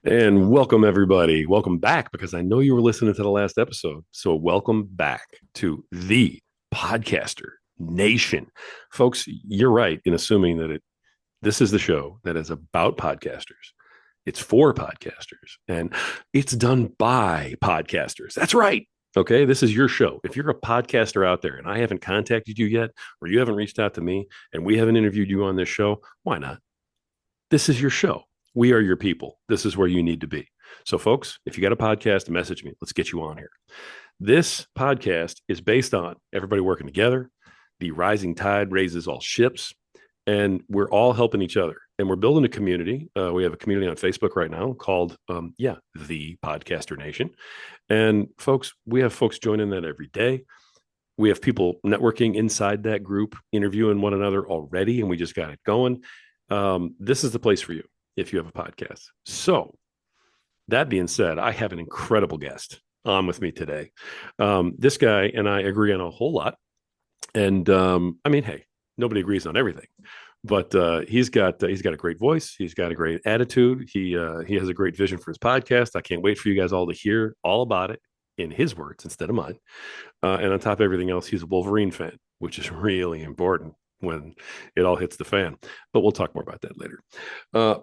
And welcome, everybody. Welcome back because I know you were listening to the last episode. So, welcome back to the Podcaster Nation. Folks, you're right in assuming that this is the show that is about podcasters. It's for podcasters and it's done by podcasters. That's right. Okay. This is your show. If you're a podcaster out there and I haven't contacted you yet, or you haven't reached out to me and we haven't interviewed you on this show, why not? This is your show. We are your people. This is where you need to be. So, folks, if you got a podcast, message me. Let's get you on here. This podcast is based on everybody working together. The rising tide raises all ships, and we're all helping each other. And we're building a community. We have a community on Facebook right now called, the Podcaster Nation. And folks, we have folks joining that every day. We have people networking inside that group, interviewing one another already, and we just got it going. This is the place for you if you have a podcast. So, that being said, I have an incredible guest on with me today. This guy and I agree on a whole lot. And hey, nobody agrees on everything, but he's got a great voice. He's got a great attitude. He has a great vision for his podcast. I can't wait for you guys all to hear all about it in his words instead of mine. And on top of everything else, he's a Wolverine fan, which is really important when it all hits the fan. But we'll talk more about that later.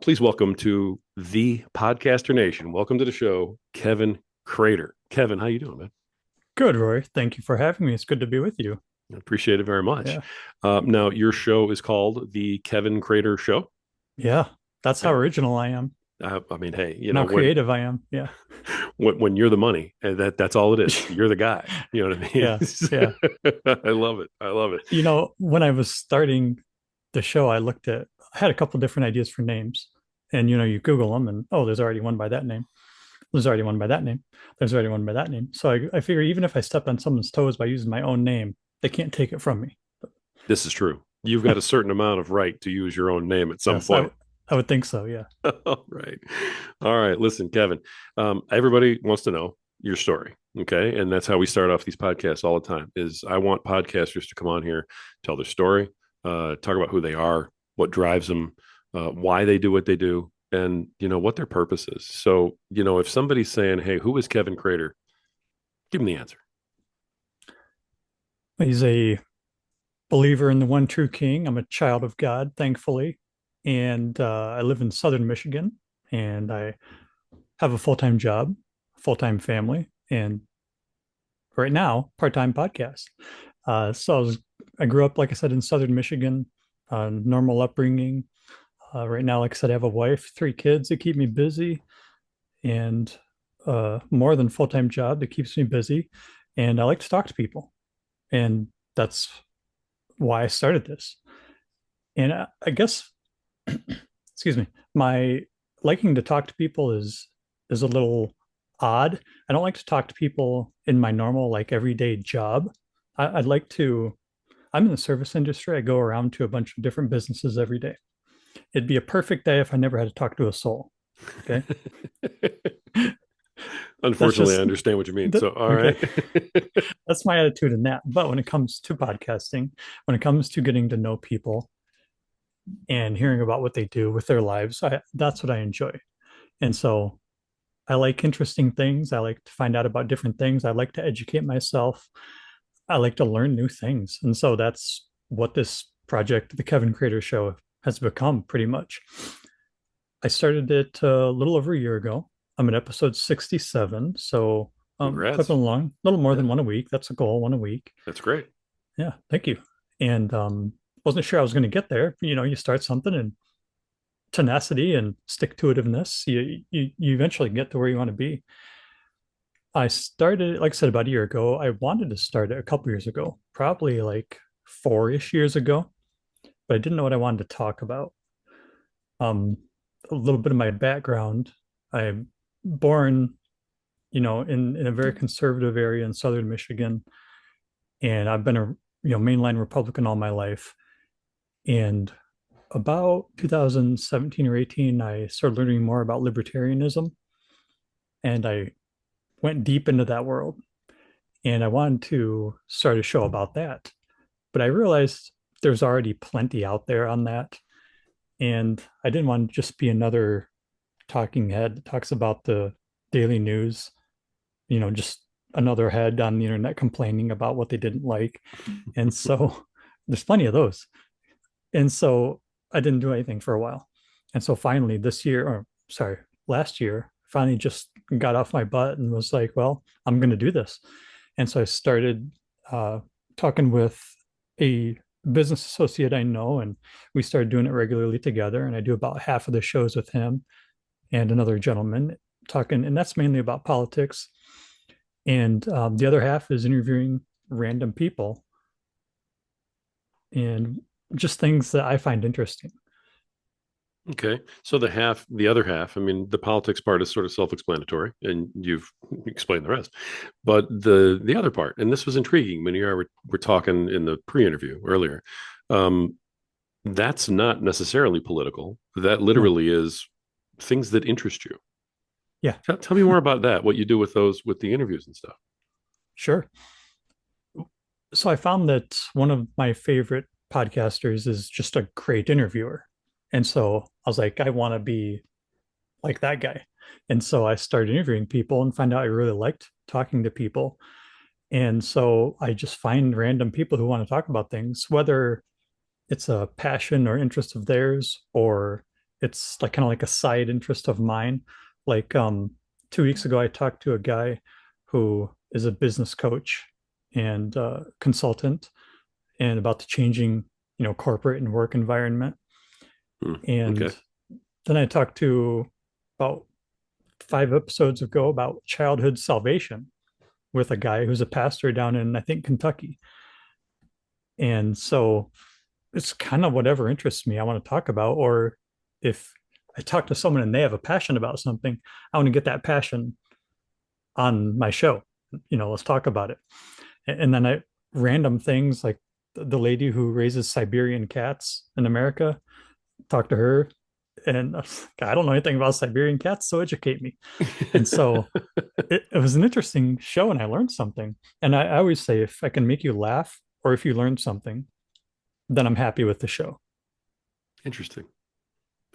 Please welcome to the Podcaster Nation. Welcome to the show, Kevin Crater. Kevin, how you doing, man? Good, Roy. Thank you for having me. It's good to be with you. I appreciate it very much. Yeah. Now, your show is called the Kevin Crater Show. Yeah. That's how Okay. original I am. Hey, And how creative I am. Yeah. when you're the money, and that's all it is. You're the guy. You know what I mean? Yeah. Yeah. I love it. I love it. When I was starting the show, I had a couple different ideas for names. And, you Google them and, oh, there's already one by that name. There's already one by that name. There's already one by that name. So I figure even if I step on someone's toes by using my own name, they can't take it from me. This is true. You've got a certain amount of right to use your own name at some Yes, point. I would think so. Yeah. All right. All right. Listen, Kevin, everybody wants to know your story. Okay. And that's how we start off these podcasts all the time is I want podcasters to come on here, tell their story, talk about who they are, what drives them, why they do what they do, and, what their purpose is. So, if somebody's saying, hey, who is Kevin Crater? Give them the answer. He's a believer in the one true king. I'm a child of God, thankfully. And I live in southern Michigan and I have a full time job, full time family, and right now, part time podcast. I grew up, like I said, in southern Michigan, normal upbringing. Right now, like I said, I have a wife, three kids that keep me busy, and more than full time job that keeps me busy. And I like to talk to people. And that's why I started this. And I guess, excuse me, my liking to talk to people is a little odd. I don't like to talk to people in my normal, like everyday job. I'd like to, I'm in the service industry. I go around to a bunch of different businesses every day. It'd be a perfect day if I never had to talk to a soul. Okay. That's Unfortunately, I just, understand what you mean. So, all okay. right. That's my attitude in that. But when it comes to podcasting, when it comes to getting to know people and hearing about what they do with their lives, that's what I enjoy. And so I like interesting things. I like to find out about different things. I like to educate myself. I like to learn new things. And so that's what this project, the Kevin Creator Show, has become pretty much. I started it a little over a year ago. I'm at episode 67. So clipping Congrats. along, a little more Yeah, than one a week. That's a goal, one a week. that's great. Yeah, thank you. And wasn't sure I was going to get there. You start something and tenacity and stick to itiveness, you eventually get to where you want to be. I started, like I said, about a year ago. I wanted to start it a couple years ago, probably like 4-ish years ago, but I didn't know what I wanted to talk about. Um, a little bit of my background. I'm born, in a very conservative area in southern Michigan, and I've been a mainline Republican all my life. And about 2017 or 18, I started learning more about libertarianism, and I went deep into that world. And I wanted to start a show about that. But I realized there's already plenty out there on that. And I didn't want to just be another talking head that talks about the daily news, just another head on the internet complaining about what they didn't like. And so there's plenty of those. And so I didn't do anything for a while. And so finally this year, or sorry, last year, finally just got off my butt and was like, well, I'm going to do this. And so I started uh, talking with a business associate I know, and we started doing it regularly together. And I do about half of the shows with him and another gentleman talking, and that's mainly about politics. And the other half is interviewing random people and just things that I find interesting. Okay. So the other half, I mean, the politics part is sort of self-explanatory, and you've explained the rest. But the other part, and this was intriguing when you were talking in the pre-interview earlier. Um, that's not necessarily political. That No, literally is things that interest you. yeah, Tell me more about that. What you do with those with the interviews and stuff. sure. So I found that one of my favorite podcasters is just a great interviewer. And so I was like, I want to be like that guy. And so I started interviewing people and find out I really liked talking to people. And so I just find random people who want to talk about things, whether it's a passion or interest of theirs, or it's like kind of like a side interest of mine. Like 2 weeks ago, I talked to a guy who is a business coach and consultant, and about the changing, corporate and work environment. Hmm. Okay. And then I talked to about 5 episodes ago about childhood salvation with a guy who's a pastor down in, I think, Kentucky. And so it's kind of whatever interests me I want to talk about. Or if I talk to someone and they have a passion about something, I want to get that passion on my show. Let's talk about it. And then random things like the lady who raises Siberian cats in America, talk to her. And I don't know anything about Siberian cats, so educate me. And so it was an interesting show and I learned something. And I always say, if I can make you laugh or if you learn something, then I'm happy with the show. Interesting.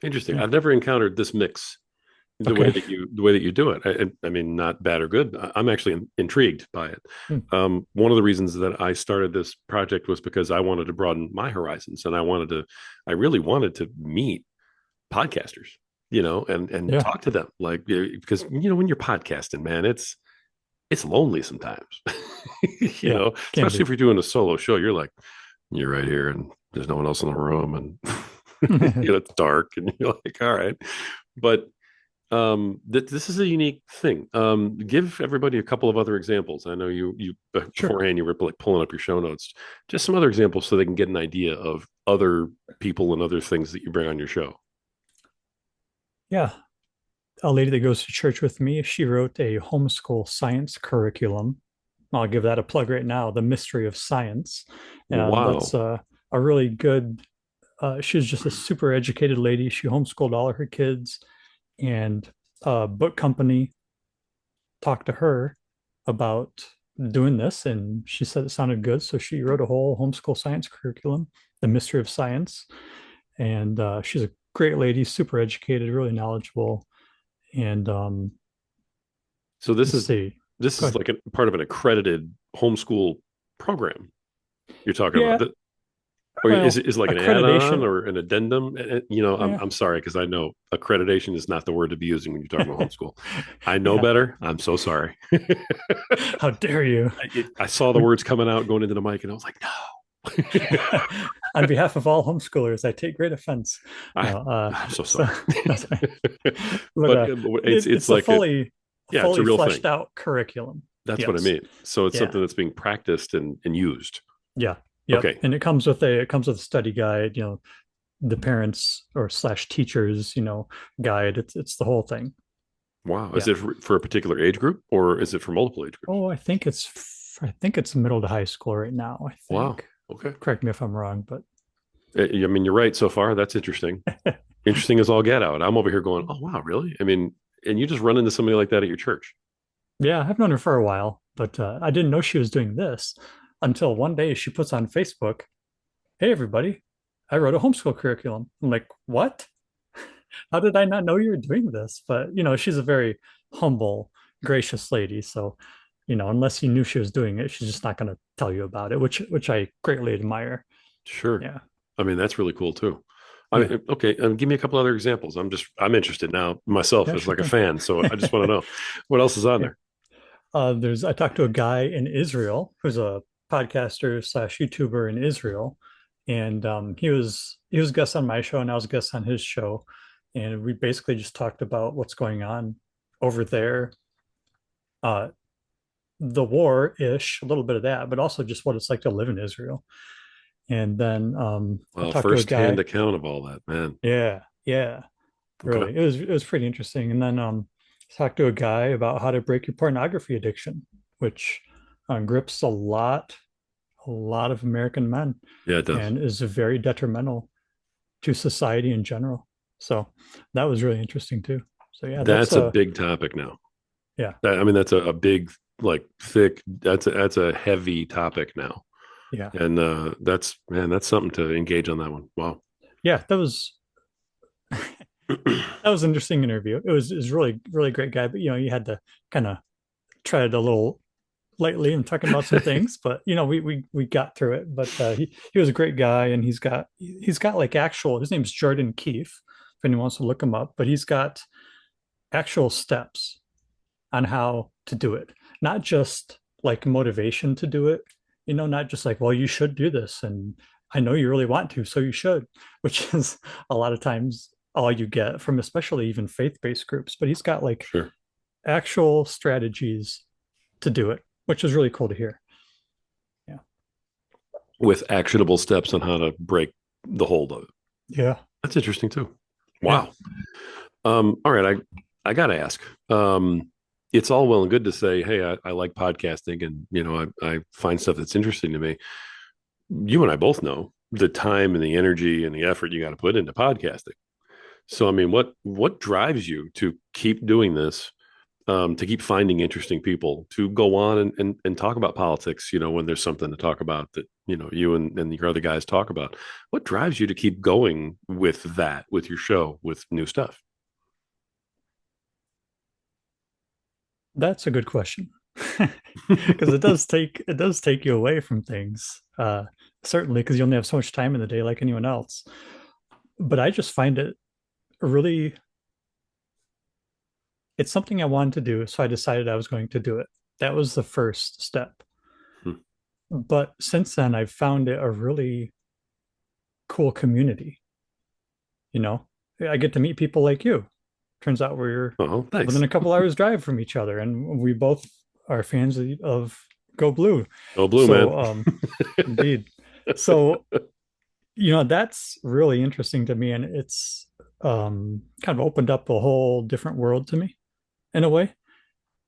Interesting. Yeah. I've never encountered this mix Okay. the way that you do it. I mean, not bad or good. I'm actually intrigued by it. Hmm. One of the reasons that I started this project was because I wanted to broaden my horizons, and I really wanted to meet podcasters, and Yeah. talk to them, like because when you're podcasting, man, it's lonely sometimes, Yeah. Can especially be. if you're doing a solo show. You're right here, and there's no one else in the room, and it's dark, and you're like, all right, but this is a unique thing. Give everybody a couple of other examples. I know you Sure. beforehand you were like pulling up your show notes, just some other examples so they can get an idea of other people and other things that you bring on your show. Yeah. A lady that goes to church with me, she wrote a homeschool science curriculum. I'll give that a plug right now, The Mystery of Science. And that's Wow. a really good, she's just a super educated lady. She homeschooled all of her kids, and a book company talked to her about doing this, and she said it sounded good. So she wrote a whole homeschool science curriculum, The Mystery of Science. And she's a great lady, super educated, really knowledgeable. And So this let's is see. this Go is ahead. like a part of an accredited homeschool program you're talking about. Yeah, Or is well, it like an add-on accreditation. or an addendum? I'm Yeah. I'm sorry because I know accreditation is not the word to be using when you're talking about homeschool. I know Yeah. better. I'm so sorry. How dare you? I saw the words coming out going into the mic, and I was like, no. On behalf of all homeschoolers, I take great offense. I No, I'm so so sorry. that's fine. But But it's it's a like a yeah, it's a fully real fleshed thing. out curriculum. That's what I Yes. mean. So it's Yeah. something that's being practiced and used. Yeah. Yep. Okay. And it comes with a study guide, the parents or slash teachers, guide. It's the whole thing. Wow. Is Yeah. it for a particular age group or is it for multiple age groups? Oh, I think it's middle to high school right now, I Wow. think. Okay. Correct me if I'm wrong, but I mean, you're right so far. That's interesting. Interesting as all get out. I'm over here going, oh wow, really? I mean, and you just run into somebody like that at your church. yeah, I've known her for a while, but I didn't know she was doing this until one day she puts on Facebook, "Hey everybody, I wrote a homeschool curriculum." I'm like, "What?" how did I not know you were doing this? But she's a very humble, gracious lady. So, unless you knew she was doing it, she's just not going to tell you about it, which I greatly admire. Sure. Yeah. I mean, that's really cool too. I Yeah. mean, okay, give me a couple other examples. I'm interested now myself Yeah, as sure like a thing. fan. So I just want to know what else is on Yeah. there. I talked to a guy in Israel who's a podcaster slash YouTuber in Israel, and he was a guest on my show, and I was a guest on his show, and we basically just talked about what's going on over there, uh, the war ish, a little bit of that, but also just what it's like to live in Israel. And then I Well, talked to a firsthand guy. account of all that, man. Yeah, yeah, Okay. really, it was pretty interesting. And then talked to a guy about how to break your pornography addiction, which grips a lot of American men Yeah, it does. and is very detrimental to society in general. So that was really interesting too. So yeah, that's That's a big topic now. yeah, I mean, that's a big, like thick, that's a heavy topic now. yeah, And that's man, that's something to engage on that one. Wow. yeah. That was an interesting interview. It was really really great guy, but you had to kind of tread a little lightly and talking about some things, but we got through it. But he was a great guy, and he's got like actual. His name's Jordan Keefe. If anyone wants to look him up, but he's got actual steps on how to do it, not just like motivation to do it. Not just like, well, you should do this, and I know you really want to, so you should, which is a lot of times all you get from especially even faith-based groups. But he's got like Sure. actual strategies to do it, which is really cool to hear. Yeah. With actionable steps on how to break the hold of it. Yeah. That's interesting too. Yeah. Wow. All right, I gotta ask. It's all well and good to say, hey, I like podcasting, and I find stuff that's interesting to me. You and I both know the time and the energy and the effort you got to put into podcasting. So, I mean, what drives you to keep doing this? To keep finding interesting people to go on and talk about politics, when there's something to talk about that, you and your other guys talk about. What drives you to keep going with that, with your show, with new stuff? That's a good question. Because it does take you away from things. Certainly because you only have so much time in the day like anyone else. But I just find it really it's something I wanted to do, so I decided I was going to do it. That was the first step. Hmm. But since then I've found it a really cool community. You know, I get to meet people like you. Turns out we're Oh, within thanks. a couple hours drive from each other, and we both are fans of Go Blue. Oh, blue man. So, indeed. So, that's really interesting to me, and it's kind of opened up a whole different world to me in a way.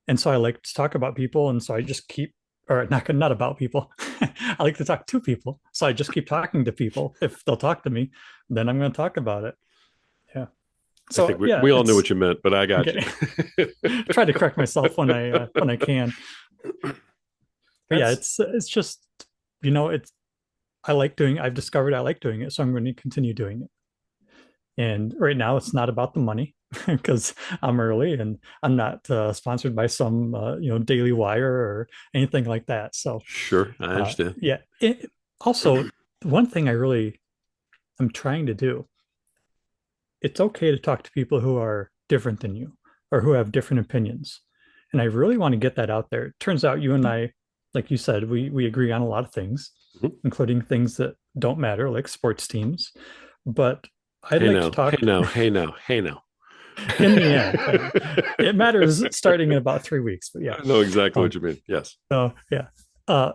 And so I like to talk about people, and so I just keep, or not about people. I like to talk to people, so I just keep talking to people. If they'll talk to me, then I'm going to talk about it. Yeah. I So think yeah, we all knew it's what you meant, but I got you. okay. Try to correct myself when I can. But yeah, That's it's just it's I've discovered I like doing it, so I'm going to continue doing it. And right now, it's not about the money because I'm early and I'm not sponsored by some Daily Wire or anything like that. So sure. I understand. yeah. Also, one thing I really am trying to do, it's okay to talk to people who are different than you or who have different opinions. And I really want to get that out there. It turns out you and I, like you said, we agree on a lot of things, Mhm. including things that don't matter, like sports teams. But I'd Hey like to now, hey talk now, hey now, hey now. in the end. It matters starting in about 3 weeks, but yeah. I know exactly what Um, you mean. Yes. so yeah. Uh,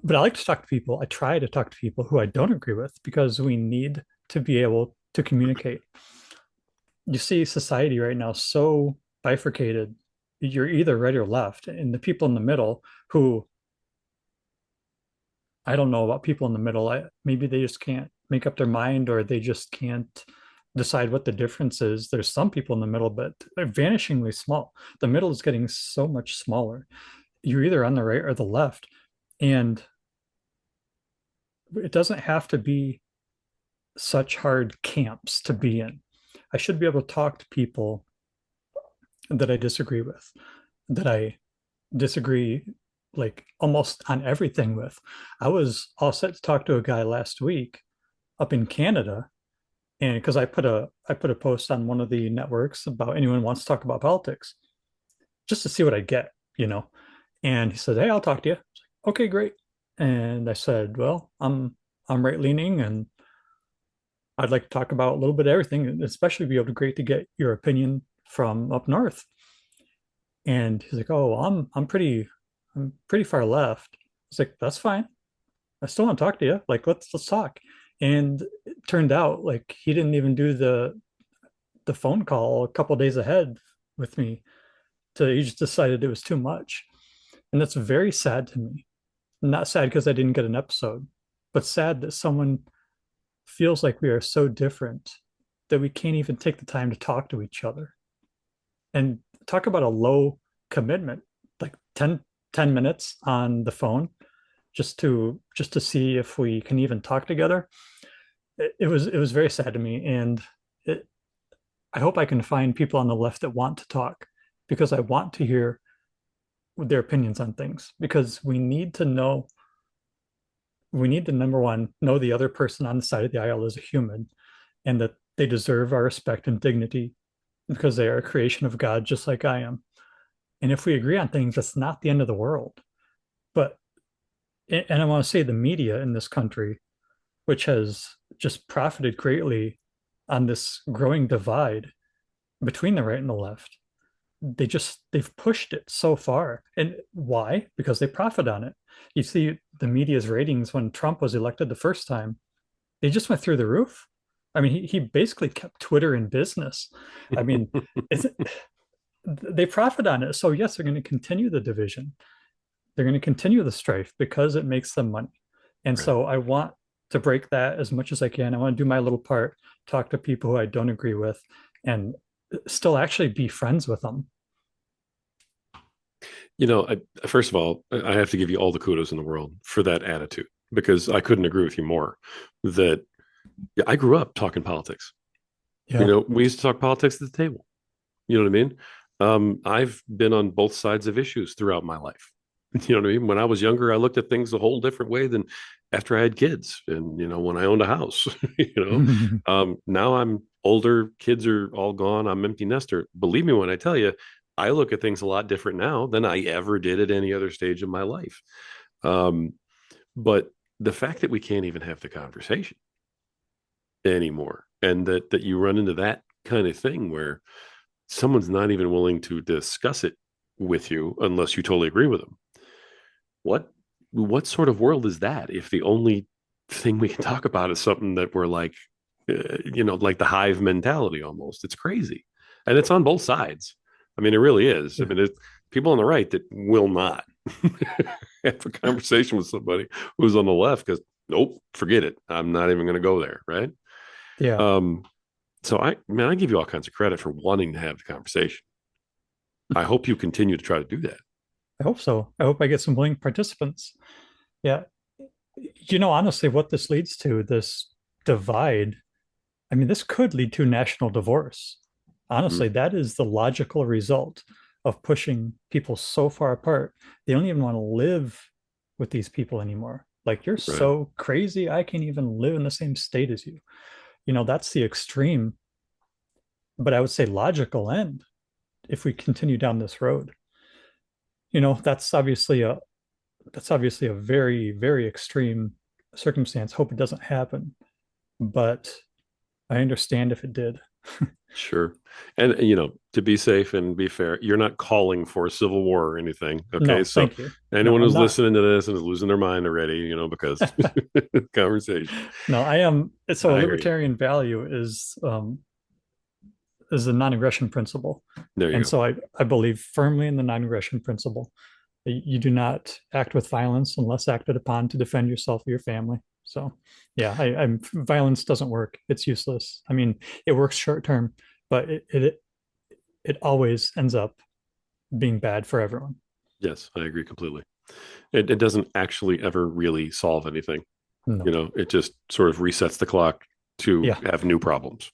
but I like to talk to people. I try to talk to people who I don't agree with because we need to be able to communicate. You see society right now so bifurcated. You're either right or left, and the people in the middle who I don't know about people in the middle. Maybe they just can't make up their mind, or they just can't decide what the difference is. There's some people in the middle, but they're vanishingly small. The middle is getting so much smaller. You're either on the right or the left, and it doesn't have to be such hard camps to be in. I should be able to talk to people that I disagree with, that I disagree like almost on everything with. I was all set to talk to a guy last week up in Canada, and because I put a post on one of the networks about anyone wants to talk about politics, just to see what I get, you know. And he said, "Hey, I'll talk to you." I was like, "Okay, great." And I said, "Well, I'm right leaning, and I'd like to talk about a little bit of everything, and especially be able to great to get your opinion from up north." And he's like, "Oh, well, I'm pretty far left." I was like, "That's fine. I still want to talk to you. Like, let's talk." And it turned out like he didn't even do the phone call a couple days ahead with me. He just decided it was too much. And that's very sad to me. Not sad because I didn't get an episode, but sad that someone feels like we are so different that we can't even take the time to talk to each other. And talk about a low commitment, like 10 minutes on the phone just to see if we can even talk together. It was very sad to me, and it, I hope I can find people on the left that want to talk, because I want to hear their opinions on things, because we need to, number one, know the other person on the side of the aisle is a human, and that they deserve our respect and dignity because they are a creation of God just like I am. And if we agree on things, that's not the end of the world. But and I want to say the media in this country, which has just profited greatly on this growing divide between the right and the left, they've pushed it so far. And why? Because they profit on it. You see the media's ratings when Trump was elected the first time, they just went through the roof. I mean, he basically kept Twitter in business. I mean, it's, they profit on it. So yes, they're going to continue the division. They're going to continue the strife because it makes them money. And Right. so I want to break that as much as I can. I want to do my little part, talk to people who I don't agree with, and still actually be friends with them. First of all, I have to give you all the kudos in the world for that attitude, because I couldn't agree with you more. That Yeah, I grew up talking politics. Yeah. We used to talk politics at the table. You know what I mean? I've been on both sides of issues throughout my life. You know what I mean? When I was younger, I looked at things a whole different way than after I had kids, and when I owned a house. Now I'm older, kids are all gone. I'm empty nester. Believe me when I tell you, I look at things a lot different now than I ever did at any other stage of my life. Um, but the fact that we can't even have the conversation anymore, and that you run into that kind of thing where someone's not even willing to discuss it with you unless you totally agree with them. What sort of world is that if the only thing we can talk about is something that we're like, like the hive mentality almost? It's crazy. And it's on both sides. I mean, it really is. I Yeah. mean, it's people on the right that will not have a conversation with somebody who's on the left because, nope, forget it. I'm not even going to go there. Right. Yeah. Um, so I give you all kinds of credit for wanting to have the conversation. I hope you continue to try to do that. I hope so. I hope I get some willing participants. Yeah. Honestly, what this leads to, this divide, I mean, this could lead to national divorce. Mm, Honestly, that is the logical result of pushing people so far apart. They don't even want to live with these people anymore. Like, you're right. so crazy, I can't even live in the same state as you. That's the extreme, but I would say logical end if we continue down this road. That's obviously a very, very extreme circumstance. Hope it doesn't happen, but I understand if it did. Sure. And, to be safe and be fair, you're not calling for a civil war or anything. Okay. No, So thank you. No, anyone I'm who's not. listening to this and is losing their mind already, because conversation, No, I am. So a I hear you. libertarian value is the non-aggression principle, There you and go. so I believe firmly in the non-aggression principle. You do not act with violence unless acted upon to defend yourself or your family. So, yeah, violence doesn't work. It's useless. I mean, it works short term, but it always ends up being bad for everyone. Yes, I agree completely. It doesn't actually ever really solve anything. No. It just sort of resets the clock to Yeah. have new problems.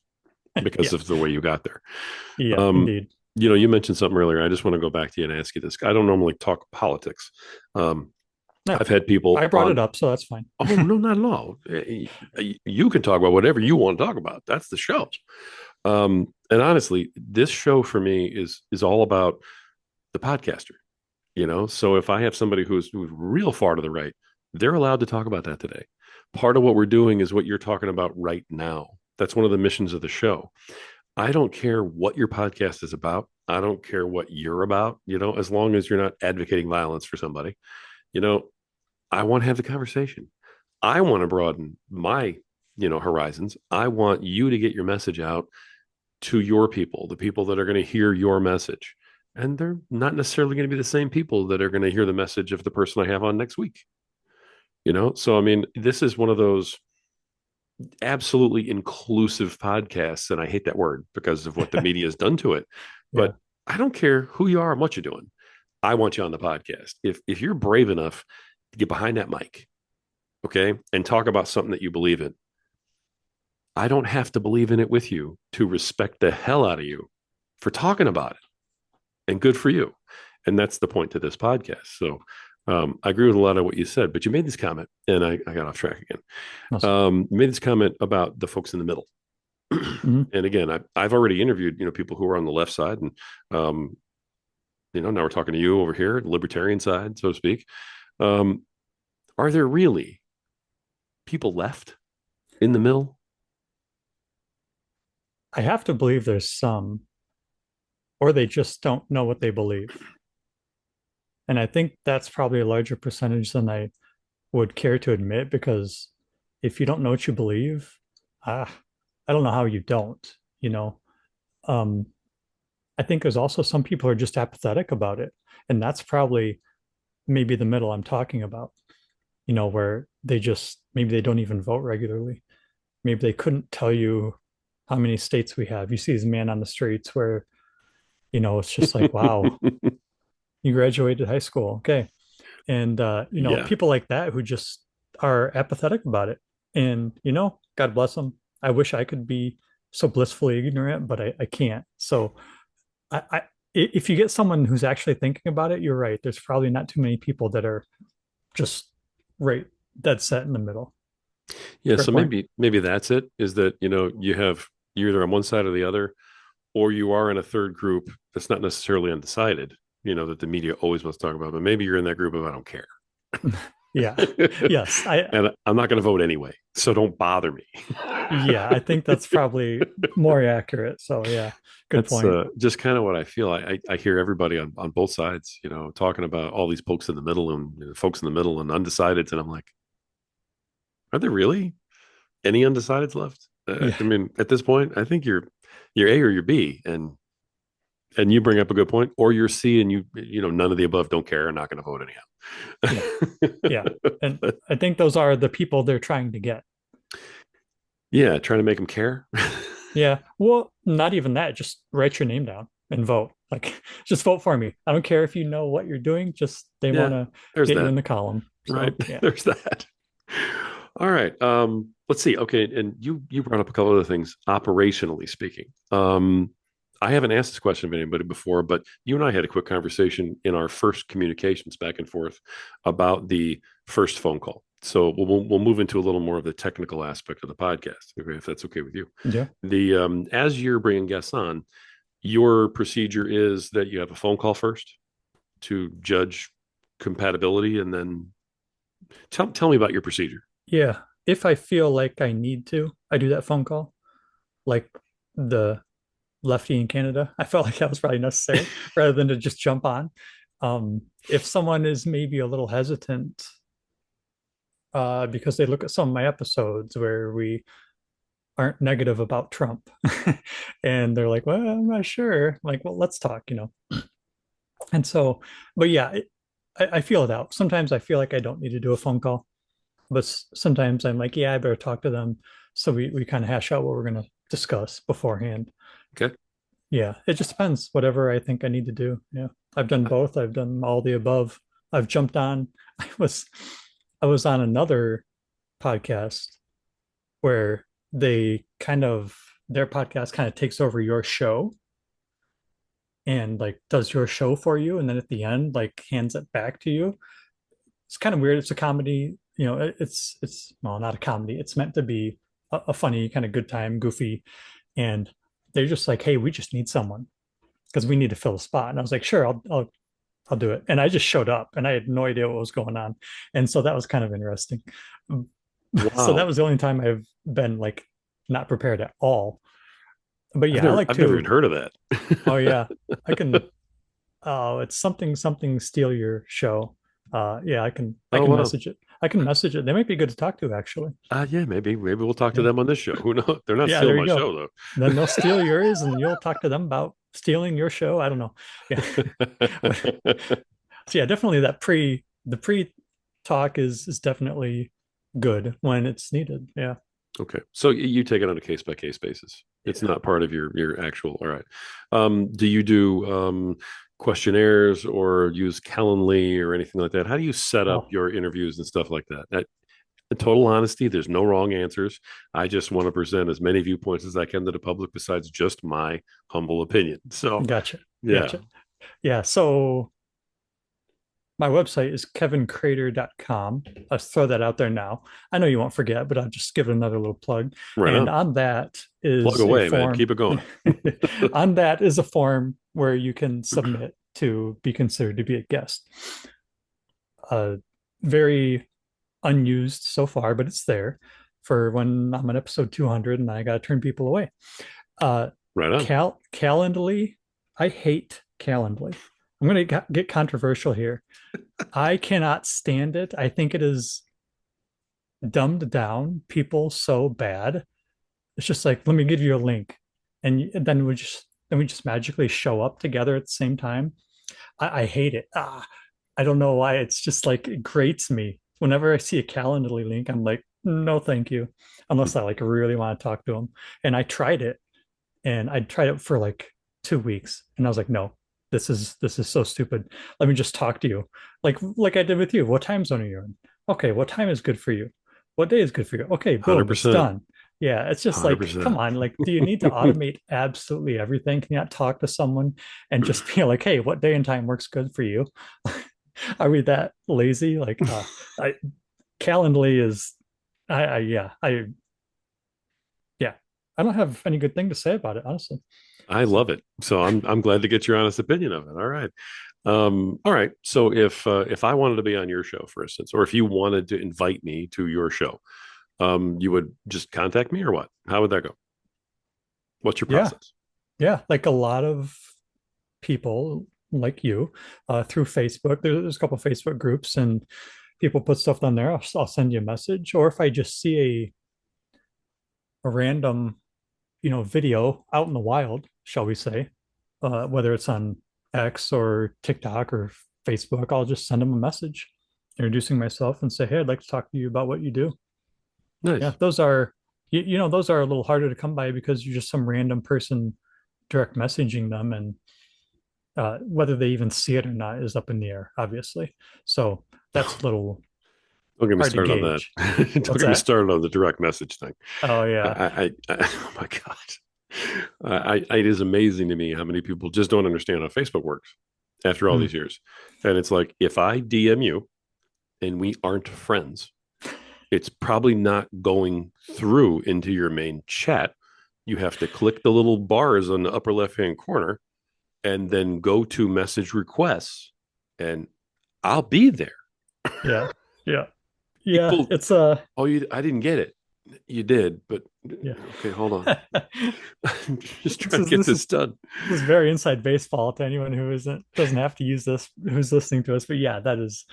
because Yeah. of the way you got there. Yeah, Um, indeed. you mentioned something earlier. I just want to go back to you and ask you this. I don't normally talk politics. Um, No, I've had I people brought on. it up, so that's fine. Oh no, not at all. You can talk about whatever you want to talk about. That's the show. And honestly, this show for me is all about the podcaster. So if I have somebody who's real far to the right, they're allowed to talk about that today. Part of what we're doing is what you're talking about right now. That's one of the missions of the show. I don't care what your podcast is about. I don't care what you're about, as long as you're not advocating violence for somebody. You know, I want to have the conversation. I want to broaden my, horizons. I want you to get your message out to your people, the people that are going to hear your message. And they're not necessarily going to be the same people that are going to hear the message of the person I have on next week. So I mean, this is one of those absolutely inclusive podcasts, and I hate that word because of what the media has done to it. Yeah. But I don't care who you are and what you're doing. I want you on the podcast. If you're brave enough to get behind that mic, okay, and talk about something that you believe in, I don't have to believe in it with you to respect the hell out of you for talking about it. And good for you. And that's the point to this podcast. So I agree with a lot of what you said, but you made this comment, and I got off track again. Awesome. You made this comment about the folks in the middle. Mhm. And again, I've already interviewed, people who are on the left side, and now we're talking to you over here, the libertarian side, so to speak. Um, are there really people left in the middle? I have to believe there's some, or they just don't know what they believe. And I think that's probably a larger percentage than I would care to admit, because if you don't know what you believe, ah, I don't know how you don't, you know. Um, I think there's also some people who are just apathetic about it. And that's probably maybe the middle I'm talking about, where they just maybe they don't even vote regularly. Maybe they couldn't tell you how many states we have. You see this man on the streets where, it's just like, wow, you graduated high school. Okay. And Yeah. people like that who just are apathetic about it. And God bless them. I wish I could be so blissfully ignorant, but I can't. So I if you get someone who's actually thinking about it, you're right. There's probably not too many people that are just right dead set in the middle. Yeah. Fair So point. maybe that's it, is that, you're either on one side or the other, or you are in a third group that's not necessarily undecided, that the media always wants to talk about, but maybe you're in that group of I don't care. Yeah. Yes. And I'm not going to vote anyway. So don't bother me. Yeah, I think that's probably more accurate. So yeah, good That's point. just kind of what I feel. I hear everybody on both sides, talking about all these folks in the middle and folks in the middle and undecideds. And I'm like, are there really any undecideds left? Yeah. I mean, at this point, I think you're A or you're B, and you bring up a good point, or you're C and none of the above, don't care, and not going to vote Yeah. Yeah. anyhow. And I think those are the people they're trying to get. Yeah, trying to make them care. Yeah. Well, not even that. Just write your name down and vote. Like, just vote for me. I don't care if you know what you're doing. Just they want Yeah, to there's get you in that. the column. Right. So yeah. There's that. All right. Let's see. Okay, and you brought up a couple other things, operationally speaking. I haven't asked this question of anybody before, but you and I had a quick conversation in our first communications back and forth about the first phone call. So we'll move into a little more of the technical aspect of the podcast, okay, if that's okay with you. Yeah. The As you're bringing guests on, your procedure is that you have a phone call first to judge compatibility, and then tell me about your procedure. Yeah. If I feel like I need to, I do that phone call. Like the lefty in Canada, I felt like that was probably necessary rather than to just jump on. If someone is maybe a little hesitant because they look at some of my episodes where we aren't negative about Trump and they're like, well, I'm not sure. I'm like, well, let's talk. And so, but yeah, I feel it out. Sometimes I feel like I don't need to do a phone call, but sometimes I'm like, yeah, I better talk to them. So we kind of hash out what we're going to discuss beforehand. Okay. Yeah, it just depends. Whatever I think I need to do. Yeah, I've done both. I've done all the above. I've jumped on. I was I was on another podcast where they kind of their podcast kind of takes over your show and like does your show for you, and then at the end like hands it back to you. It's kind of weird. It's a comedy, it's well, not a comedy. It's meant to be a funny kind of good time, goofy, and they're just like, hey, we just need someone because we need to fill a spot. And I was like, sure, I'll do it. And I just showed up and I had no idea what was going on. And so that was kind of interesting. So that Wow. was the only time I've been like not prepared at all. But I've yeah, I never like I've never even to, heard of that. oh yeah, I can, oh, it's something steal your show. Yeah, I Oh can wow. message it. I can message it. They might be good to talk to actually. Yeah, maybe we'll talk to Yeah. them on this show. Who knows? They're not Yeah, stealing there you my go. show Then they'll steal yours and you'll talk to them about stealing your show. I don't know. Yeah. But though. so yeah, definitely the pre talk is definitely good when it's needed. Yeah. Okay. So you take it on a case by case basis. It's Yeah. not part of your actual. All right. Do you do questionnaires or use Calendly or anything like that? How do you set up Oh, your interviews and stuff like that? In total honesty, there's no wrong answers. I just want to present as many viewpoints as I can to the public besides just my humble opinion. So, gotcha. yeah. Gotcha. Yeah. So my website is kevincrater.com. I'll throw that out there now. I know you won't forget, but I'll just give it another little plug. Right And on. on that Plug is a away, man. form. Keep it going. On that is a form where you can submit to be considered to be a guest. Very unused so far, but it's there for when I'm on episode 200 and I got to turn people away. Uh, Right on. Calendly, I hate Calendly. I'm going to get controversial here. I cannot stand it. I think it is dumbed down people so bad. It's just like, let me give you a link, and then we just magically show up together at the same time. I hate it. I don't know why. It's just like it grates me. Whenever I see a Calendly link, I'm like, no, thank you, unless I like really want to talk to them. And I tried it, and I tried it for like 2 weeks, and I was like, no, this is so stupid. Let me just talk to you, like I did with you. What time zone are you in? Okay, what time is good for you? What day is good for you? Okay, boom, it's 100%. done. Yeah, it's just like, come 100%. on, like, do you need to automate absolutely everything? Can you not talk to someone and just be like, hey, what day and time works good for you? Are we that lazy? Like, I Calendly is, yeah, yeah, I don't have any good thing to say about it, honestly. I So, love it. So I'm glad to get your honest opinion of it. All right. All right. So if I wanted to be on your show, for instance, or if you wanted to invite me to your show, you would just contact me or what? How would that go? What's your yeah, process? yeah, like a lot of people like you through Facebook. There's a couple of Facebook groups, and people put stuff on there. I'll send you a message, or if I just see a random, video out in the wild, shall we say, whether it's on X or TikTok or Facebook, I'll just send them a message introducing myself and say, hey, I'd like to talk to you about what you do. Yeah, Nice. those are, those are a little harder to come by because you're just some random person direct messaging them, and whether they even see it or not is up in the air, obviously. So that's a little Don't get me hard to started on that. gauge. Don't What's get me that? started on the direct message thing. Oh yeah. Oh my God. It is amazing to me how many people just don't understand how Facebook works after all Hmm. these years. And it's like, if I DM you and we aren't friends, it's probably not going through into your main chat. You have to click the little bars on the upper left hand corner and then go to message requests, and I'll be there. Yeah. Yeah. Yeah. People, It's oh, I didn't get it. You did, but yeah. okay, hold on. I'm just this trying to is get this this is done. this is very inside baseball to anyone who isn't doesn't have to use this, who's listening to us. But yeah, that is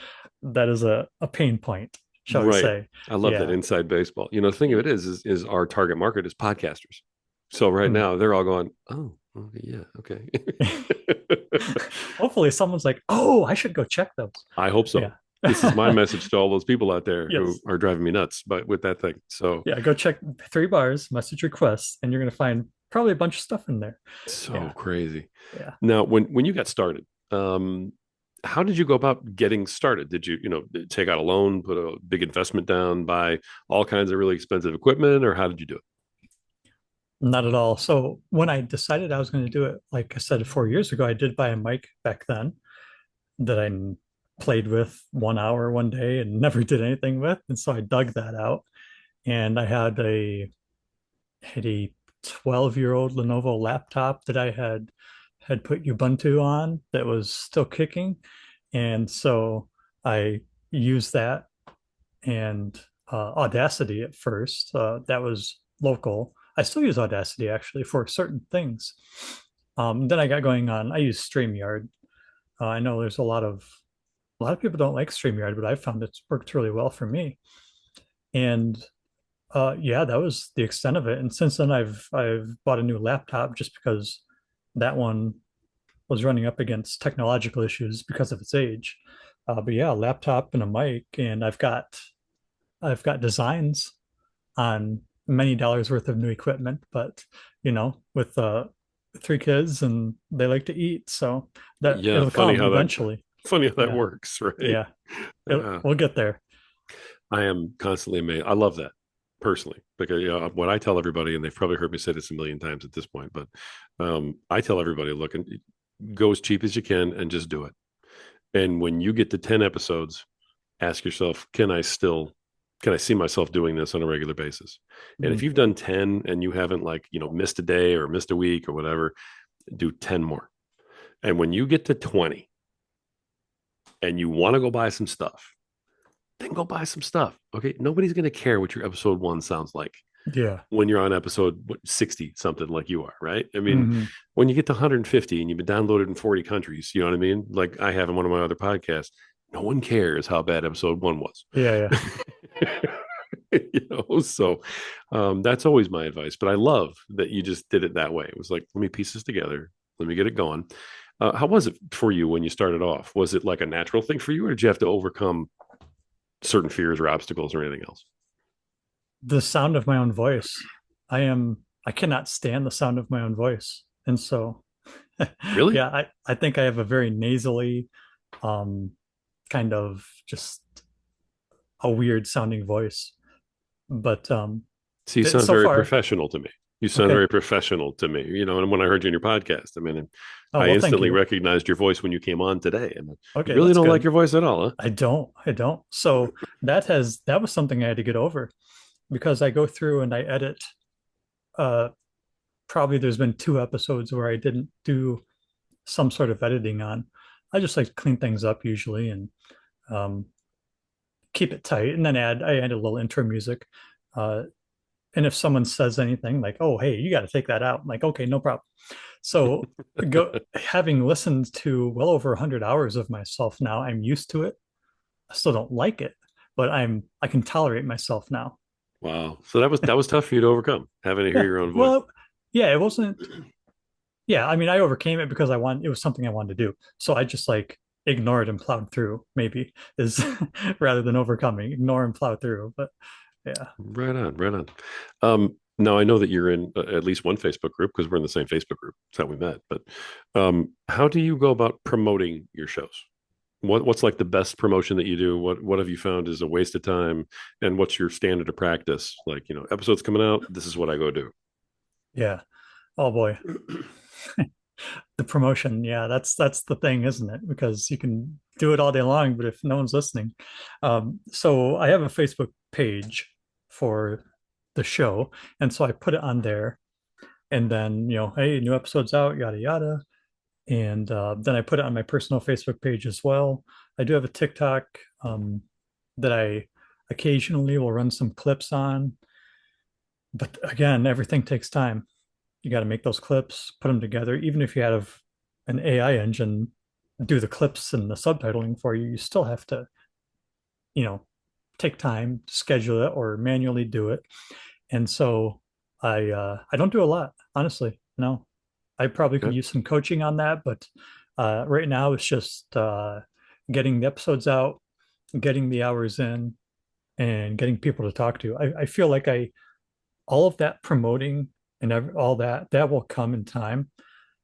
a pain point, shall we Right. say. I love that Yeah. inside baseball. You know, the thing of it is our target market is podcasters. So right Hmm. now they're all going, oh, okay, yeah, okay. Hopefully someone's like, oh, I should go check those. I hope so. Yeah. This is my message to all those people out there who Yes. are driving me nuts, but with that thing. So Yeah, go check 3 bars, message requests, and you're gonna find probably a bunch of stuff in there. so Yeah. crazy. Yeah. Now, when you got started, how did you go about getting started? Did you take out a loan, put a big investment down, buy all kinds of really expensive equipment, or how did you do it? Not at all. So when I decided I was going to do it, like I said 4 years ago, I did buy a mic back then that I played with 1 hour one day and never did anything with. And so I dug that out. And I had a 12-year-old Lenovo laptop that I had put Ubuntu on that was still kicking. And so I used that and Audacity at first. That was local. I still use Audacity actually for certain things. Then I got going on. I use StreamYard. I know there's a lot of people don't like StreamYard, but I found it's worked really well for me. And yeah, that was the extent of it. And since then, I've bought a new laptop just because that one was running up against technological issues because of its age. But yeah, a laptop and a mic, and I've got designs on many dollars worth of new equipment. But with 3 kids and they like to eat, so that Yeah, it'll come eventually. funny how that Yeah, works, right? yeah, Uh, we'll get there. I am constantly amazed. I love that personally because what I tell everybody, and they've probably heard me say this a million times at this point, but I tell everybody, look, and go as cheap as you can and just do it. And when you get to 10 episodes, ask yourself, can I see myself doing this on a regular basis? And if Mhm. you've done 10 and you haven't missed a day or missed a week or whatever, do 10 more. And when you get to 20 and you want to go buy some stuff, then go buy some stuff. Okay. Nobody's going to care what your episode one sounds like Yeah. when you're on episode 60 something like you are, right? I mean, Hmm. when you get to 150 and you've been downloaded in 40 countries, you know what I mean? Like I have in one of my other podcasts, no one cares how bad episode one was. Yeah, yeah. So that's always my advice. But I love that you just did it that way. It was like, let me piece this together, let me get it going. How was it for you when you started off? Was it like a natural thing for you, or did you have to overcome certain fears or obstacles or anything else? The sound of my own voice. I cannot stand the sound of my own voice. And so Really? yeah, I think I have a very nasally, um, kind of just a weird sounding voice. But So you sound so very far, professional to me. You sound okay. very professional to me. And when I heard you in your podcast, I mean, Oh, I well, thank instantly you. recognized your voice when you came on today. And you Okay, really that's don't like good. your voice at all, huh? I don't. So that was something I had to get over because I go through and I edit. Uh, Probably there's been 2 episodes where I didn't do some sort of editing on. I just like to clean things up usually and um, keep it tight, and then I add a little intro music. Uh, and if someone says anything like, "Oh, hey, you got to take that out," I'm like, "Okay, no problem." So having listened to well over 100 hours of myself now, I'm used to it. I still don't like it, but I can tolerate myself now. Wow. So that was tough for you to overcome, having to hear Yeah. your own voice. Well, yeah, it wasn't. Yeah, I mean, I overcame it because it was something I wanted to do. So I just like ignored and plowed through, maybe is rather than overcoming, ignore and plow through. But yeah. Right on, right on. Now I know that you're in at least one Facebook group because we're in the same Facebook group. That's how we met. But how do you go about promoting your shows? What's like the best promotion that you do? What have you found is a waste of time? And what's your standard of practice? Like, episodes coming out, this is what I go do. Yeah. Oh boy. The promotion. Yeah, that's the thing, isn't it? Because you can do it all day long, but if no one's listening. So I have a Facebook page for the show. And so I put it on there and then, hey, new episode's out, yada yada. And then I put it on my personal Facebook page as well. I do have a TikTok that I occasionally will run some clips on. But again, everything takes time. You got to make those clips, put them together. Even if you have an AI engine do the clips and the subtitling for you, you still have to, you know, take time, schedule it, or manually do it. And so I don't do a lot, honestly. No, I probably could Okay. use some coaching on that, but right now it's just getting the episodes out, getting the hours in, and getting people to talk to. I feel like I all of that promoting and all that will come in time.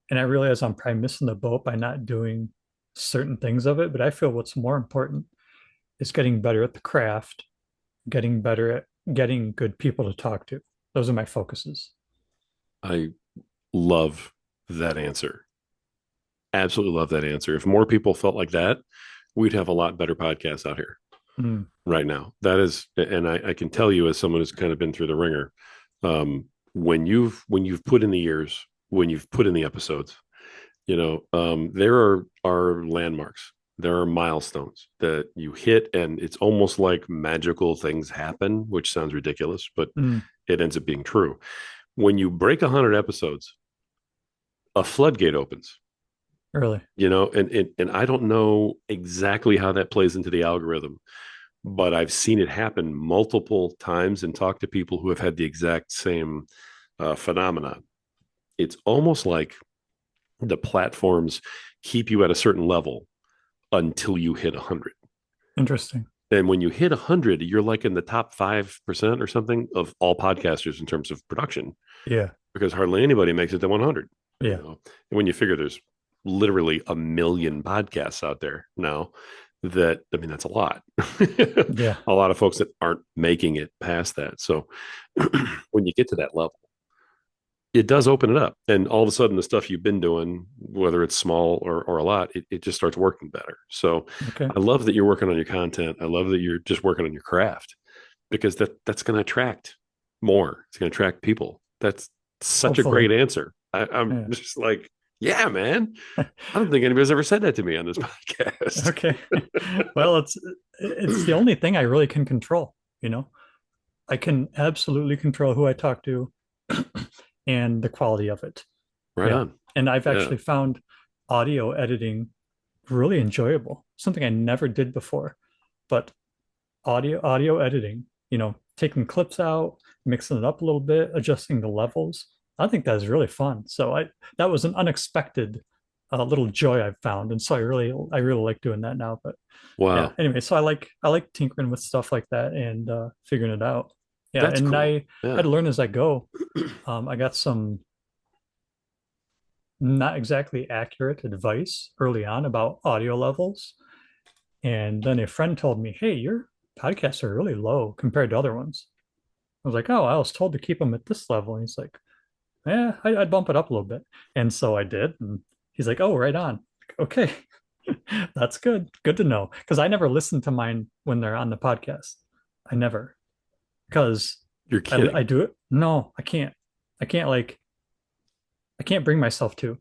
And I realize I'm probably missing the boat by not doing certain things of it. But I feel what's more important is getting better at the craft, getting better at getting good people to talk to. Those are my focuses. I love that answer. Absolutely love that answer. If more people felt like that, we'd have a lot better podcasts out here Mm, right now. That is, and I can tell you as someone who's kind of been through the ringer, when you've put in the years, when you've put in the episodes, there are landmarks. There are milestones that you hit, and it's almost like magical things happen, which sounds ridiculous, but mm, it ends up being true. When you break 100 episodes, a floodgate opens. really And I don't know exactly how that plays into the algorithm, but I've seen it happen multiple times and talked to people who have had the exact same phenomenon. It's almost like the platforms keep you at a certain level until you hit 100. interesting. And when you hit 100, you're like in the top 5% or something of all podcasters in terms of production, Yeah, because hardly anybody makes it to 100. yeah, And when you figure there's literally a million podcasts out there now, that, I mean, that's a lot. yeah. A lot of folks that aren't making it past that. So when you get to that level, it does open it up. And all of a sudden, the stuff you've been doing, whether it's small or a lot, it just starts working better. So Okay. I love that you're working on your content. I love that you're just working on your craft, because that's going to attract more. It's going to attract people. That's such a Hopefully. great answer. I'm Yeah. just like, yeah, man. I don't think anybody's ever said that to me on this podcast. Okay. Well, it's the only thing I really can control, you know. I can absolutely control who I talk to and the quality of it. Right Yeah. on. And I've Yeah. actually found audio editing really enjoyable, something I never did before. But audio editing, taking clips out, mixing it up a little bit, adjusting the levels. I think that's really fun. So I that was an unexpected little joy I've found, and so I really like doing that now. But yeah, Wow. anyway, so I like tinkering with stuff like that and figuring it out. Yeah, That's and cool. I had Yeah. to learn as I go. I got some not exactly accurate advice early on about audio levels. And then a friend told me, "Hey, your podcasts are really low compared to other ones." I was like, "Oh, I was told to keep them at this level." And he's like, "Yeah, I'd bump it up a little bit." And so I did. And he's like, "Oh, right on." Okay, that's good. Good to know. Because I never listen to mine when they're on the podcast. I never. Because You're I kidding. do it. No, I can't. I can't like, I can't bring myself to.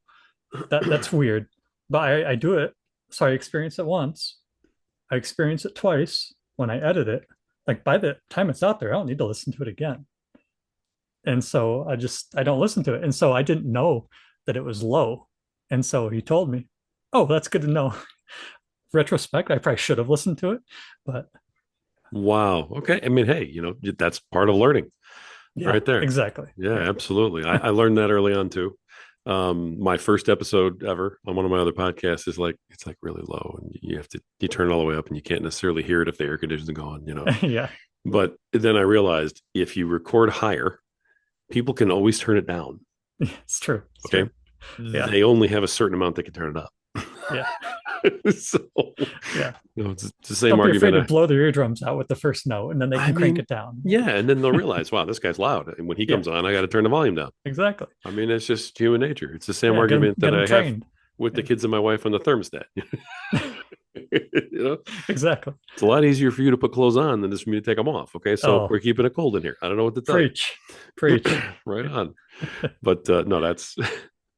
That's weird. But I do it. So I experience it once. I experience it twice when I edit it. Like by the time it's out there, I don't need to listen to it again. And so I don't listen to it. And so I didn't know that it was low. And so he told me, "Oh, that's good to know." Retrospect, I probably should have listened to it, but Wow. Okay. I mean, hey, that's part of learning yeah, right there. exactly. Yeah, Yeah. absolutely. I learned that early on too. My first episode ever on one of my other podcasts is like, it's like really low, and you turn it all the way up, and you can't necessarily hear it if the air conditioning's going. Yeah. But then I realized if you record higher, people can always turn it down. It's true. It's Okay. true. Yeah. They only have a certain amount they can turn it up. Yeah. So, Yeah. it's the same Don't be afraid argument. to blow their eardrums out with the first note and then they I can crank mean, it down. yeah. And then they'll realize, wow, this guy's loud. And when he Yeah. comes on, I got to turn the volume down. Exactly. I mean, it's just human nature. It's the same Yeah. Get them argument get that them I have trained. with the Yeah. kids and my wife on the thermostat. you know, Exactly. it's a lot easier for you to put clothes on than it is for me to take them off. Okay, so Oh, we're keeping it cold in here. I don't know what to tell you. preach. Preach. Right on. But no, that's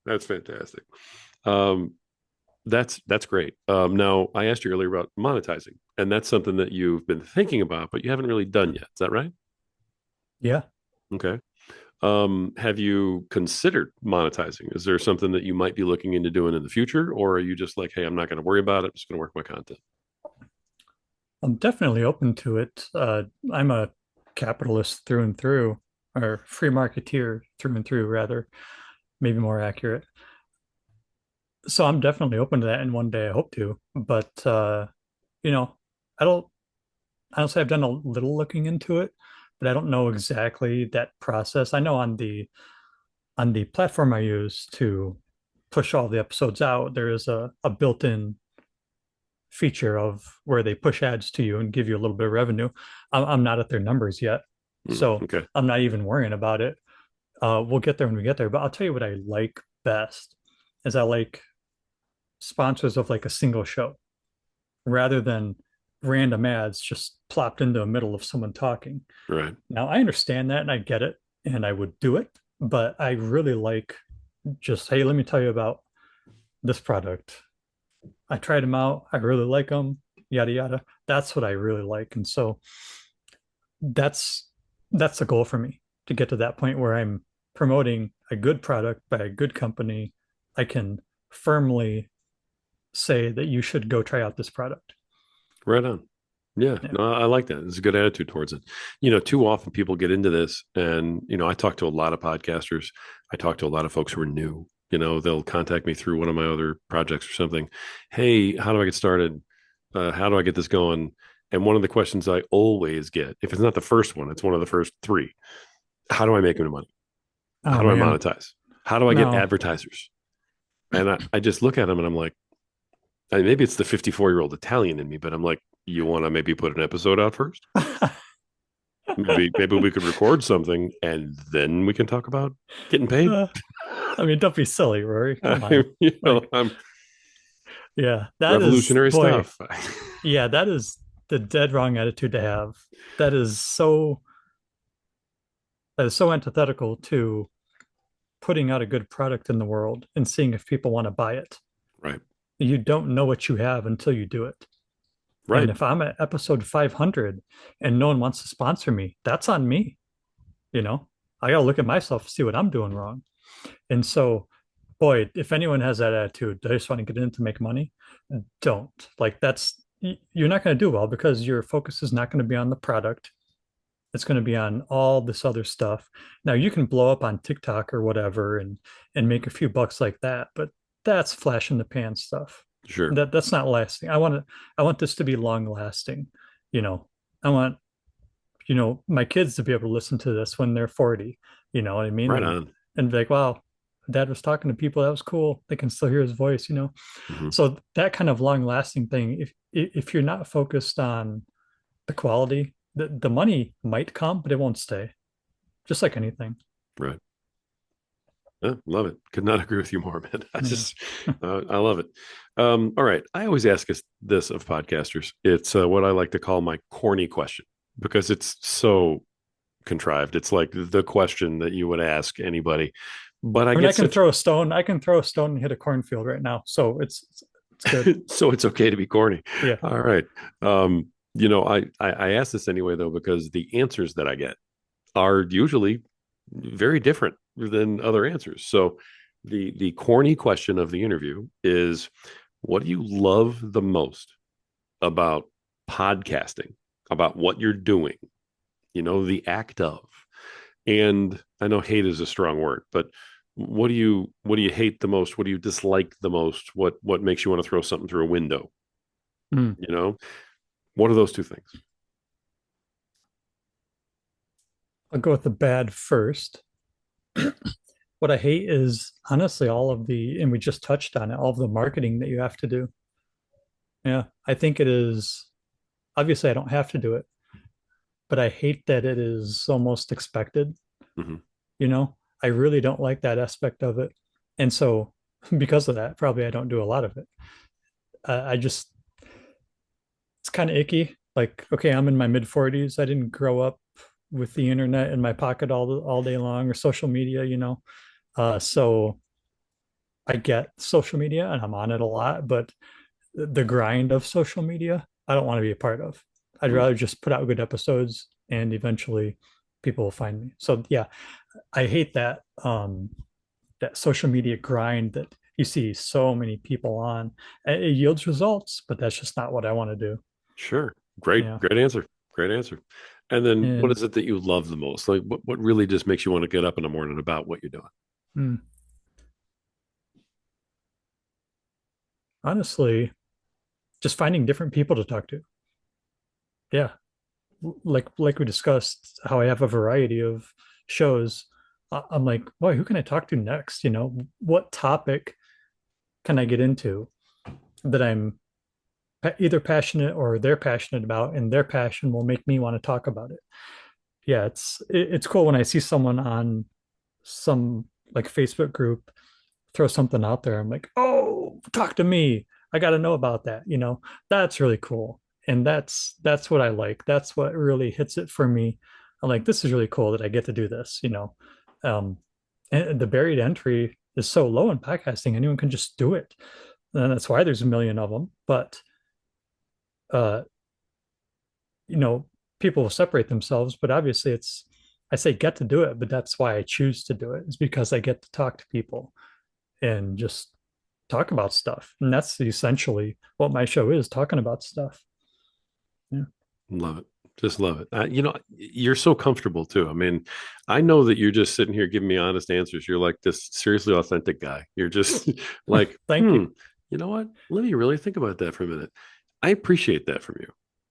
that's fantastic. Um, that's great. Now I asked you earlier about monetizing, and that's something that you've been thinking about, but you haven't really done yet. Is that right? Yeah. Okay. Have you considered monetizing? Is there something that you might be looking into doing in the future, or are you just like, hey, I'm not going to worry about it. I'm just going to work my content? I'm definitely open to it. I'm a capitalist through and through, or free marketeer through and through, rather, maybe more accurate. So I'm definitely open to that, and one day I hope to. But you know, I don't. Honestly, I've done a little looking into it, but I don't know exactly that process. I know on the platform I use to push all the episodes out, there is a built-in feature of where they push ads to you and give you a little bit of revenue. I'm not at their numbers yet, so Okay. I'm not even worrying about it. We'll get there when we get there. But I'll tell you what I like best is I like sponsors of like a single show rather than random ads just plopped into the middle of someone talking. Right. Now, I understand that and I get it and I would do it, but I really like just, hey, let me tell you about this product. I tried them out. I really like them, yada, yada. That's what I really like. And so that's that's the goal for me to get to that point where I'm promoting a good product by a good company. I can firmly say that you should go try out this product. Right on. Yeah, Yeah. no, I like that. It's a good attitude towards it. Too often people get into this, and I talk to a lot of podcasters. I talk to a lot of folks who are new. They'll contact me through one of my other projects or something. Hey, how do I get started? How do I get this going? And one of the questions I always get, if it's not the first one, it's one of the first three. How do I make any money? How Oh do I man. monetize? How do I get No. advertisers? And I just look at them and I'm like, maybe it's the 54-year-old Italian in me, but I'm like, you want to maybe put an episode out first? Maybe we could record something and then we can talk about getting paid. Uh, I mean, don't be silly, Rory. Come I, on. Like, I'm yeah, that is, revolutionary boy, stuff. yeah, that is the dead wrong attitude to have. That is so, that is so antithetical to putting out a good product in the world and seeing if people want to buy it. Right. You don't know what you have until you do it. And Right. if I'm at episode 500 and no one wants to sponsor me, that's on me. You know, I got to look at myself, see what I'm doing wrong. And so, boy, if anyone has that attitude, they just want to get in to make money, don't. Like, you're not going to do well because your focus is not going to be on the product. It's going to be on all this other stuff. Now, you can blow up on TikTok or whatever and make a few bucks like that, but that's flash in the pan stuff. Sure. That's not lasting. I want this to be long lasting. You know, I want my kids to be able to listen to this when they're 40. You know what I mean? Right And on. be like, wow, dad was talking to people. That was cool. They can still hear his voice. Hmm. So that kind of long lasting thing, if you're not focused on the quality, the money might come, but it won't stay. Just like anything. Right. Yeah, love it. Could not agree with you more, man. Yeah. I love it. All right. I always ask us this of podcasters. It's what I like to call my corny question because it's so contrived. It's like the question that you would ask anybody. But I I mean, get such, I can throw a stone and hit a cornfield right now. So it's good. so it's okay to be corny. Yeah. All right. I ask this anyway, though, because the answers that I get are usually very different than other answers. So the corny question of the interview is, what do you love the most about podcasting, about what you're doing, the act of? And I know hate is a strong word, but what do you hate the most? What do you dislike the most? What makes you want to throw something through a window? Mm. You know, what are those two things? I'll go with the bad first. What I hate is honestly and we just touched on it, all of the marketing that you have to do. Yeah. I think it is, obviously, I don't have to do it, but I hate that it is almost expected. Hmm. You know, I really don't like that aspect of it. And so, because of that, probably I don't do a lot of it. I just, it's kind of icky. Like, okay, I'm in my mid 40s. I didn't grow up with the internet in my pocket all day long or social media. So I get social media and I'm on it a lot, but the grind of social media, I don't want to be a part of. I'd Mm. rather just put out good episodes and eventually people will find me. So yeah, I hate that social media grind that you see so many people on. It yields results, but that's just not what I want to do. Sure. Great, Yeah. great answer. Great answer. And then what And is it that you love the most? Like what really just makes you want to get up in the morning about what you're doing? mm, honestly, just finding different people to talk to. Yeah. Like we discussed, how I have a variety of shows. I'm like, boy, who can I talk to next? What topic can I get into that I'm either passionate or they're passionate about, and their passion will make me want to talk about it. Yeah, it's cool when I see someone on some like Facebook group throw something out there, I'm like, oh, talk to me. I got to know about that. That's really cool. And that's what I like. That's what really hits it for me. I'm like, this is really cool that I get to do this. Um, and the buried entry is so low in podcasting, anyone can just do it. And that's why there's a million of them. But uh, you know, people will separate themselves, but obviously I say get to do it, but that's why I choose to do it, is because I get to talk to people and just talk about stuff. And that's essentially what my show is, talking about stuff. Yeah. Love it. Just love it. You're so comfortable too. I mean, I know that you're just sitting here giving me honest answers. You're like this seriously authentic guy. You're just like, Thank you. you know what? Let me really think about that for a minute. I appreciate that from you.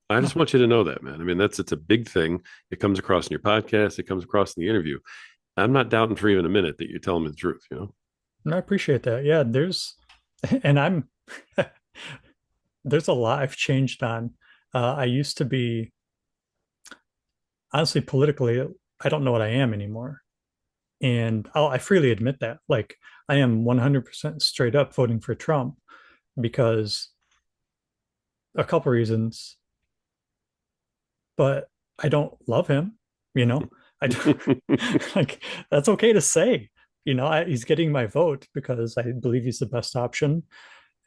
I just No, want you to know that, man. I mean, it's a big thing. It comes across in your podcast. It comes across in the interview. I'm not doubting for even a minute that you're telling me the truth. no, I appreciate that. Yeah, and there's a lot I've changed on. I used to be, honestly, politically, I don't know what I am anymore. And I freely admit that. Like, I am 100% straight up voting for Trump because a couple reasons, but I don't love him, you know. I don't, like that's okay to say. He's getting my vote because I believe he's the best option,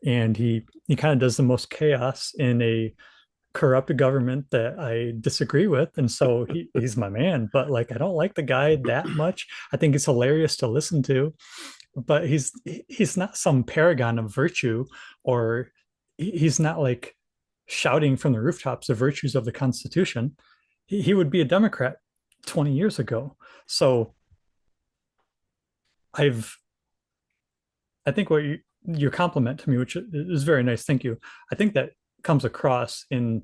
and he kind of does the most chaos in a corrupt government that I disagree with, and so he's my man. But like, I don't like the guy that much. I think it's hilarious to listen to, but he's not some paragon of virtue, or he's not like shouting from the rooftops the virtues of the Constitution. He would be a Democrat 20 years ago. So I've I think your compliment to me, which is very nice, thank you. I think that comes across in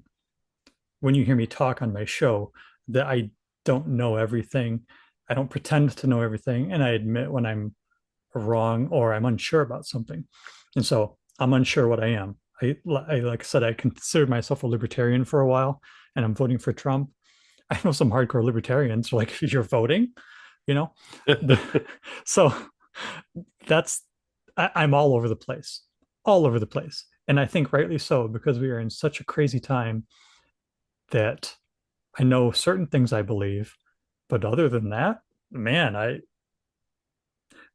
when you hear me talk on my show, that I don't know everything. I don't pretend to know everything, and I admit when I'm wrong or I'm unsure about something. And so I'm unsure what I am. Like I said, I considered myself a libertarian for a while, and I'm voting for Trump. I know some hardcore libertarians are like, you're voting, you know? The, so that's, I'm all over the place. And I think rightly so, because we are in such a crazy time that I know certain things I believe, but other than that, man,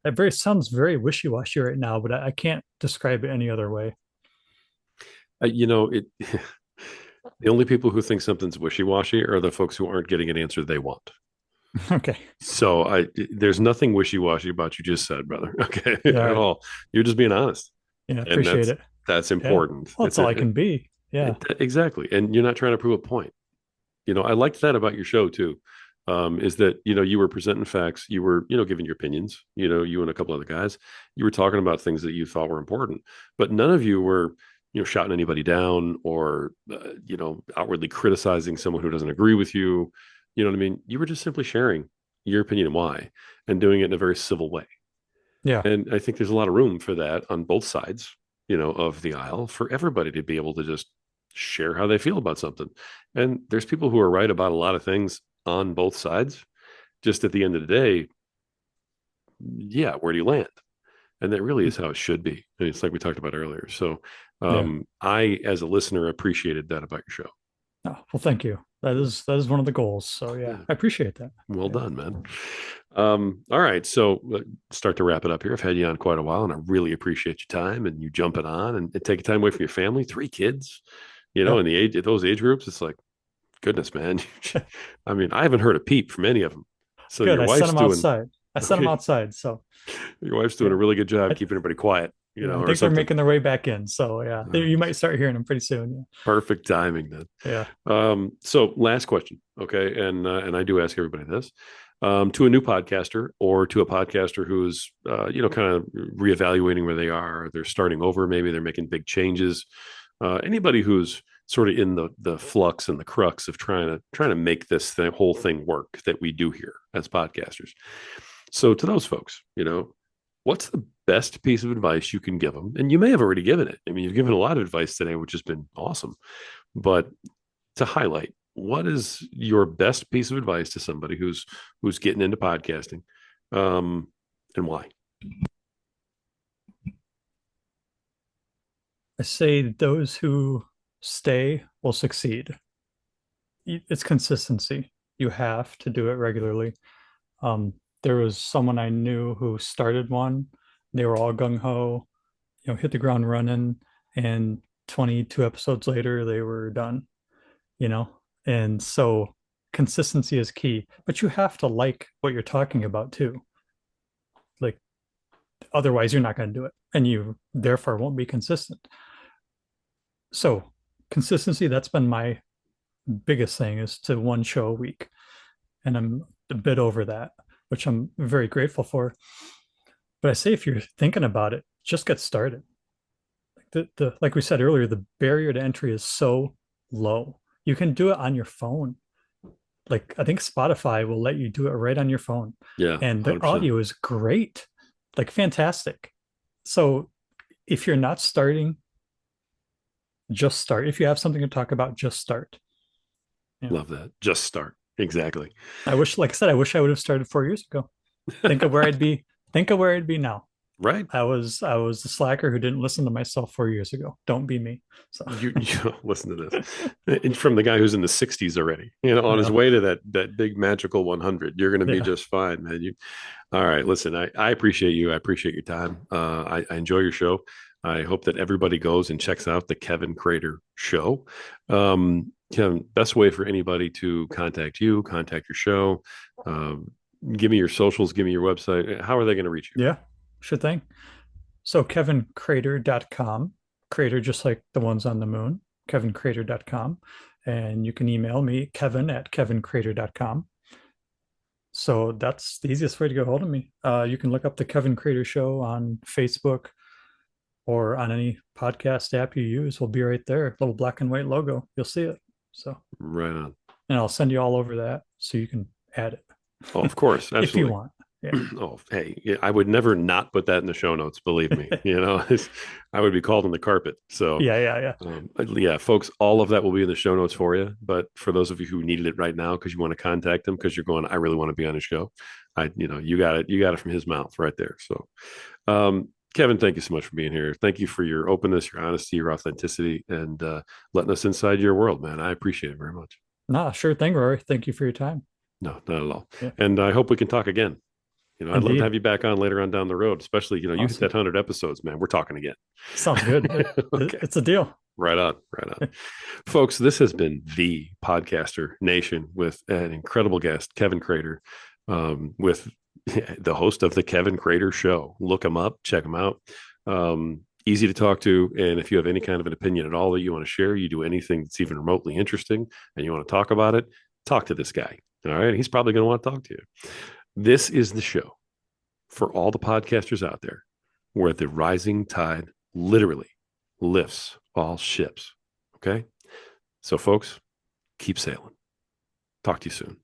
that very sounds very wishy-washy right now, but I can't describe it any other way. It the only people who think something's wishy-washy are the folks who aren't getting an answer they want. Okay. So there's nothing wishy-washy about you just said, brother. Okay, All at right. all. You're just being honest, Yeah, and appreciate it. that's Yeah. important. Well, that's all I can be. Yeah. Exactly, and you're not trying to prove a point. I liked that about your show too. Is that you were presenting facts, you were giving your opinions. You and a couple other guys, you were talking about things that you thought were important, but none of you were shouting anybody down or outwardly criticizing someone who doesn't agree with you. You know what I mean? You were just simply sharing your opinion and why, and doing it in a very civil way. Yeah. And I think there's a lot of room for that on both sides, of the aisle, for everybody to be able to just share how they feel about something. And there's people who are right about a lot of things on both sides. Just at the end of the day, yeah, where do you land? And that really is how it should be. And it's like we talked about earlier. So Yeah. I, as a listener, appreciated that about your show. Oh, well, thank you. That is one of the goals. So yeah, Yeah. I appreciate that. Well Yeah. done, man. All right. So start to wrap it up here. I've had you on quite a while, and I really appreciate your time and you jumping on and taking time away from your family. 3 kids, in Yep. the age, those age groups, it's like, goodness, man. I mean, I haven't heard a peep from any of them. So Good. your I sent wife's them doing outside. I sent them okay. outside. So Your wife's doing yeah, a really good job I, keeping everybody quiet, yeah, I or think they're something. making their way back in. So yeah, All you right. might start hearing them pretty soon. Perfect timing then. Yeah. So last question, okay, and I do ask everybody this, to a new podcaster or to a podcaster who's kind of reevaluating where they are, they're starting over, maybe they're making big changes. Anybody who's sort of in the flux and the crux of trying to make whole thing work that we do here as podcasters. So to those folks, what's the best piece of advice you can give them? And you may have already given it. I mean, you've given a lot of advice today, which has been awesome. But to highlight, what is your best piece of advice to somebody who's getting into podcasting, and why? I say those who stay will succeed. It's consistency. You have to do it regularly. Um, there was someone I knew who started one. They were all gung ho, hit the ground running, and 22 episodes later, they were done, you know? And so consistency is key, but you have to like what you're talking about too. Like, otherwise, you're not going to do it, and you therefore won't be consistent. So, consistency, that's been my biggest thing is to one show a week. And I'm a bit over that, which I'm very grateful for. But I say if you're thinking about it, just get started. Like we said earlier, the barrier to entry is so low. You can do it on your phone. Like I think Spotify will let you do it right on your phone. Yeah, And the 100%. audio is great, like fantastic. So if you're not starting, just start. If you have something to talk about, just start. Yeah. Love that. Just start. Exactly. I wish, like I said, I wish I would have started 4 years ago. Think of where I'd be. Think of where I'd be now. Right. I was the slacker who didn't listen to myself 4 years ago. Don't be me. So You listen to this. And from the guy who's in the 60s already, on his yeah, way to that big magical 100. You're going to be yeah, just fine, man. All right. Listen, I appreciate you. I appreciate your time. I enjoy your show. I hope that everybody goes and checks out the Kevin Crater show. Kevin, best way for anybody to contact you, contact your show. Um, Give me your socials, give me your website. How are they going to reach you? yeah, sure thing. So kevincrater.com, crater just like the ones on the moon, kevincrater.com. And you can email me, kevin@kevincrater.com. So that's the easiest way to get a hold of me. You can look up the Kevin Crater Show on Facebook or on any podcast app you use. We'll be right there. Little black and white logo. You'll see it. So, Right on. and I'll send you all over that so you can add Oh, it of course. if you Absolutely. want. Yeah. Oh, hey, yeah, I would never not put that in the show notes. Believe me, I would be called on the carpet. So, Yeah. Yeah. Yeah. yeah, folks, all of that will be in the show notes for you. But for those of you who needed it right now because you want to contact them because you're going, I really want to be on the show. You got it from his mouth right there. So, Kevin, thank you so much for being here. Thank you for your openness, your honesty, your authenticity, and letting us inside your world, man. I appreciate it very much. Nah, sure thing, Rory. Thank you for your time. No, not at all. Yeah. And I hope we can talk again. I'd love to have Indeed. you back on later on down the road, especially, you hit Awesome. that 100 episodes, man. We're talking again. Sounds good. Okay. It's a deal. Right on. Right on. Folks, this has been the Podcaster Nation with an incredible guest, Kevin Crater, with the host of the Kevin Crater Show. Look him up, check him out. Easy to talk to. And if you have any kind of an opinion at all that you want to share, you do anything that's even remotely interesting and you want to talk about it, talk to this guy. All right. He's probably going to want to talk to you. This is the show for all the podcasters out there where the rising tide literally lifts all ships. Okay. So, folks, keep sailing. Talk to you soon.